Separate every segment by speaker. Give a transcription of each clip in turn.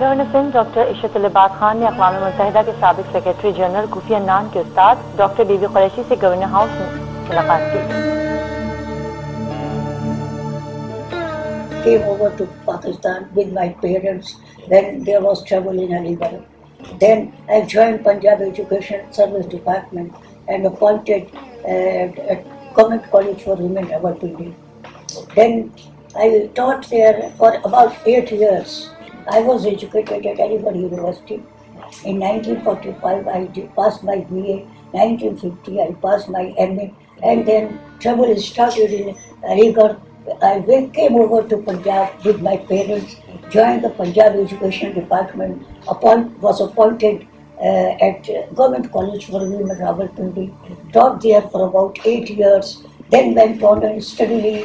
Speaker 1: Governor Sindh doctor عشرت العباد خان نے اقوام متحدہ کے سابق سیکرٹری جنرل کوفی عنان کے استاد ڈاکٹر بی بی قریشی سے گورنر ہاؤس میں ملاقات کی.
Speaker 2: Came over to Pakistan with my parents when there was trouble in Aligarh. Then I joined Punjab Education Service Department and appointed at Government College for Women, Rawalpindi. Then I taught there for about 8 years. I was educated at Aligarh University. In 1945 I passed my BA, 1950 I passed my MA, and then trouble started in Aligarh. I came over to Punjab with my parents, joined the Punjab Education Department, was appointed at Government College for Women, Rawalpindi, taught there for about 8 years, then went on and studied.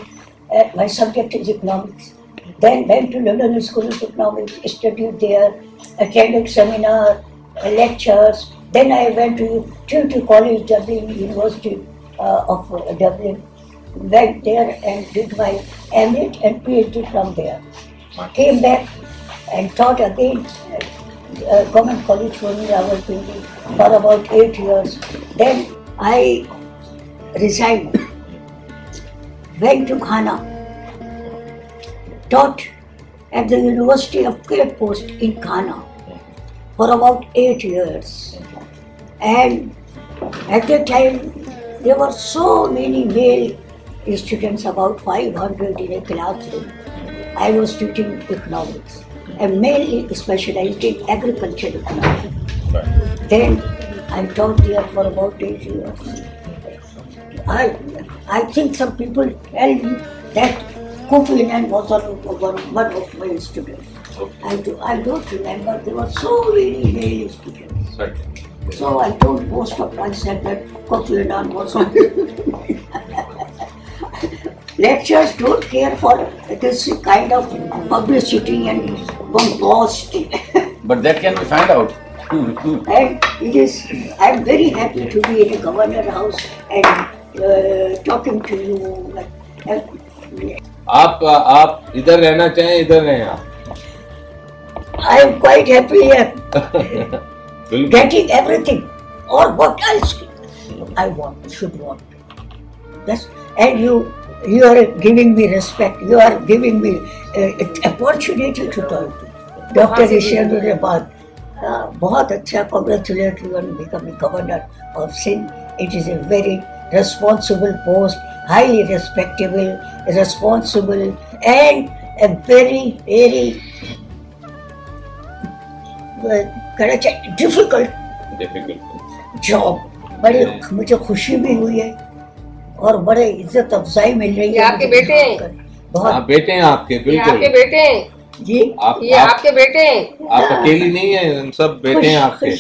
Speaker 2: My subject is economics. Then went to London School of Economics, studied there, attended seminar, lectures. Then I went to Trinity College, Dublin, University of Dublin. Went there and did my MA and PhD from there. Came back and taught again Government College for Rawalpindi for about 8 years. Then I resigned, went to Ghana, taught at the University of Cape Coast in Ghana for about 8 years. And at that time there were so many male students, about 500 in a classroom. I was teaching economics and mainly specialized in agriculture economics. Then I taught there for about 8 years. I think some people tell me that Kofi Annan was one of my students. I don't remember. There were so many male students. So I told most of myself that Kofi Annan was one. Lecturers don't care for this kind of publicity and bombast.
Speaker 3: But that can be found out.
Speaker 2: And I am very happy to be in the Governor House and talking to you.
Speaker 3: آپ ادھر رہنا چاہیں ادھر رہیں آپ.
Speaker 2: I am quite happy here. Getting everything. Or what else I should want. Yes. And you are giving me respect. You are giving me opportunity to talk to Dr. Ishaq Ulabad. بہت اچھا. Congratulate you on becoming Governor of Sindh. It is a very responsible post, highly respectable, responsible, and a very, very difficult job. بڑی مجھے خوشی بھی ہوئی ہے اور بڑے عزت افزائی مل رہی ہے.
Speaker 4: آپ کے بیٹے ہیں؟
Speaker 3: بہت بیٹے ہیں آپ کے. بالکل
Speaker 4: آپ کے بیٹے ہیں
Speaker 2: جی.
Speaker 4: یہ آپ کے بیٹے ہیں.
Speaker 3: آپ اکیلی نہیں ہیں, ہم سب بیٹے ہیں آپ کے.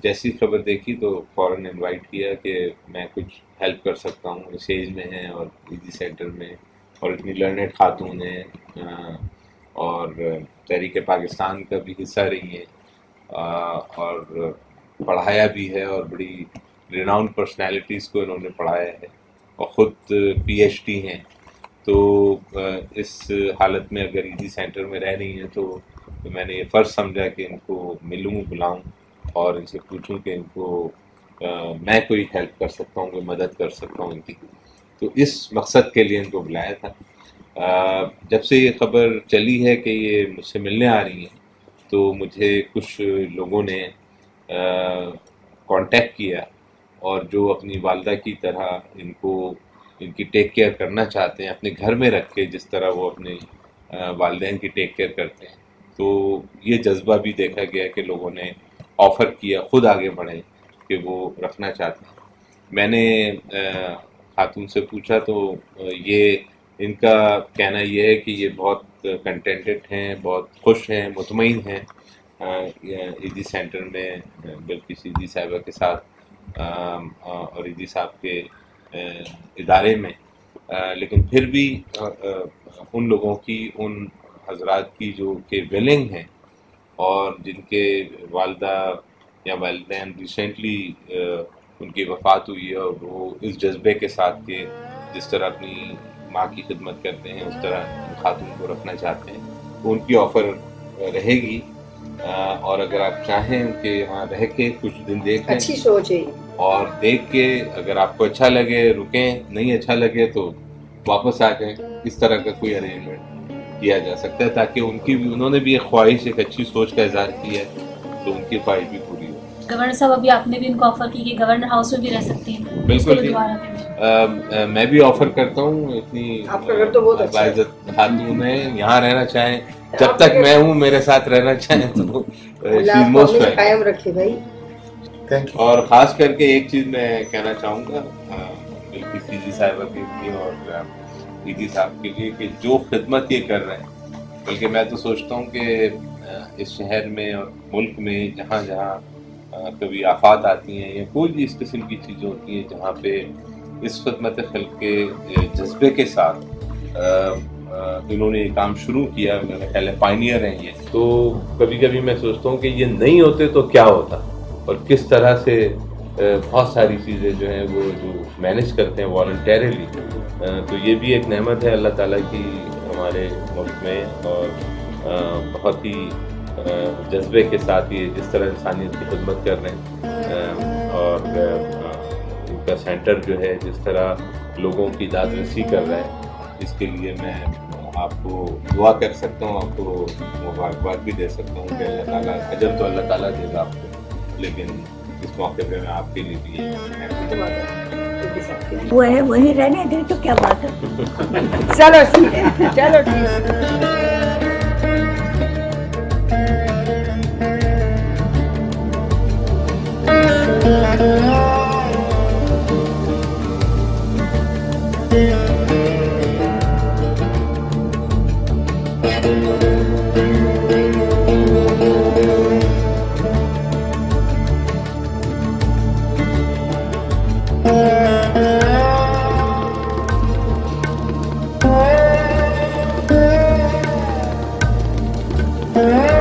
Speaker 3: جیسی خبر دیکھی تو فوراً انوائٹ کیا کہ میں کچھ ہیلپ کر سکتا ہوں. اس ایج میں ہیں اور ایزی سینٹر میں, اور اتنی لرنڈ خاتون ہیں اور تحریک پاکستان کا بھی حصہ رہی ہیں اور پڑھایا بھی ہے اور بڑی ریناؤنڈ پرسنالٹیز کو انہوں نے پڑھایا ہے اور خود پی ایچ ڈی ہیں. تو اس حالت میں اگر ایزی سینٹر میں رہ رہی ہیں تو میں نے یہ فرض سمجھا کہ ان کو ملوں, بلاؤں اور ان سے پوچھوں کہ ان کو میں کوئی ہیلپ کر سکتا ہوں, کوئی مدد کر سکتا ہوں ان کی. تو اس مقصد کے لیے ان کو بلایا تھا. جب سے یہ خبر چلی ہے کہ یہ مجھ سے ملنے آ رہی ہیں تو مجھے کچھ لوگوں نے کانٹیکٹ کیا اور جو اپنی والدہ کی طرح ان کی ٹیک کیئر کرنا چاہتے ہیں, اپنے گھر میں رکھ کے جس طرح وہ اپنے والدین کی ٹیک کیئر کرتے ہیں. تو یہ جذبہ بھی دیکھا گیا کہ لوگوں نے آفر کیا, خود آگے بڑھے کہ وہ رکھنا چاہتے ہیں. میں نے خاتون سے پوچھا تو یہ ان کا کہنا یہ ہے کہ یہ بہت کنٹینٹڈ ہیں, بہت خوش ہیں, مطمئن ہیں ایزی سینٹر میں, بلکہ ایزی صاحبہ کے ساتھ اور ایزی صاحب کے ادارے میں. لیکن پھر بھی ان لوگوں کی, ان حضرات کی جو کہ ولنگ ہیں اور جن کے والدہ یا والدین ریسنٹلی ان کی وفات ہوئی ہے اور وہ اس جذبے کے ساتھ کہ جس طرح اپنی ماں کی خدمت کرتے ہیں اس طرح خاتون کو رکھنا چاہتے ہیں, تو ان کی آفر رہے گی اور اگر آپ چاہیں کہ یہاں رہ کے کچھ دن دیکھ لیں,
Speaker 4: اچھی سوچ ہے,
Speaker 3: اور دیکھ کے اگر آپ کو اچھا لگے رکیں, نہیں اچھا لگے تو واپس آ جائیں. اس طرح کا کوئی ارینجمنٹ کیا جا سکتا ہے تاکہ انہوں نے بھی ایک خواہش, ایک اچھی سوچ کا اظہار کیا ہے تو ان کی خواہش بھی پوری ہو.
Speaker 5: گورنر صاحب ابھی آپ نے بھی ان کو آفر کی کہ گورنر ہاؤس میں بھی رہ سکتے ہیں.
Speaker 3: بالکل جی, میں بھی آفر کرتا ہوں. اتنی باعزت خاتون ہے, یہاں رہنا چاہیں, جب تک میں ہوں میرے ساتھ رہنا چاہیں تو
Speaker 4: قائم رکھے بھائی.
Speaker 3: اور خاص کر کے ایک چیز میں کہنا چاہوں گا بلکہ سی جی صاحبہ کے لیے اور ای جی صاحب کے لیے کہ جو خدمت یہ کر رہے ہیں, بلکہ میں تو سوچتا ہوں کہ اس شہر میں اور ملک میں جہاں جہاں کبھی آفات آتی ہیں یا کوئی بھی اس قسم کی چیزیں ہوتی ہیں جہاں پہ اس خدمت خلق کے جذبے کے ساتھ انہوں نے یہ کام شروع کیا, میرا خیال ہے پائنیئر ہیں یہ. تو کبھی کبھی میں سوچتا ہوں کہ یہ نہیں ہوتے تو کیا ہوتا, اور کس طرح سے بہت ساری چیزیں جو ہیں وہ جو مینیج کرتے ہیں والنٹیرلی. تو یہ بھی ایک نعمت ہے اللہ تعالیٰ کی ہمارے ملک میں, اور بہت ہی جذبے کے ساتھ یہ جس طرح انسانیت کی خدمت کر رہے ہیں, اور ان کا سینٹر جو ہے جس طرح لوگوں کی داد رسی کر رہا ہے, اس کے لیے میں آپ کو دعا کر سکتا ہوں, آپ کو مبارکباد بھی دے سکتا ہوں کہ اللہ تعالیٰ اجر تو اللہ تعالیٰ دے گا آپ کو, لیکن اس موقع پہ میں آپ کے لیے بھی
Speaker 2: وہ ہے وہیں رہنے دیں تو کیا بات ہے.
Speaker 4: چلو ٹھیک ہے, چلو ٹھیک ہے.
Speaker 6: Thank you.